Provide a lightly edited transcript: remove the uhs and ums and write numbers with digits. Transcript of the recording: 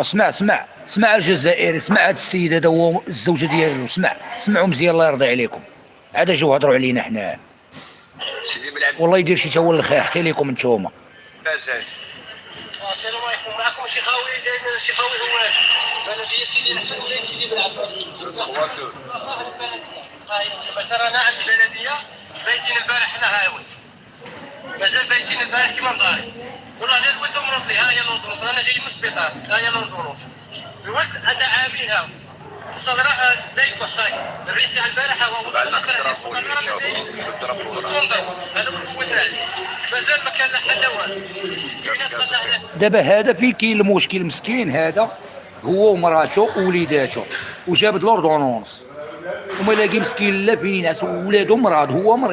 اسمع الجزائري، اسمع هذا السيد هذا هو الزوجه ديالو، اسمعوا مزيان الله يرضي عليكم. عاد جاو هضروا علينا حنا. سيدي بالعبد. والله يدير شي تا هو الخير حتى ليكم نتوما. السلام عليكم، معكم شي خاوي هو بلديه سيدي الحسن ولا سيدي بالعباس. مثلا انا عند البلديه بايتين البارح هنا هاي ولد، مازال بايتين البارح كيما داري. والله لا الولد مرض لي، ها هي لوندروس، انا جاي من السبيطار، ها هي لوندروس. الولد عندها عامين هاو الصدر دايك وحصاي، الريح تاع البارح هو والصندوق هذا هو الولد، مازال ما كان لا حل والو. دابا هذا في كاين المشكل مسكين هذا هو ومراته ووليداته، وجابت لوردونونس وما لاقي مسكين لا فين ينعس ولادو مرض هو مريض.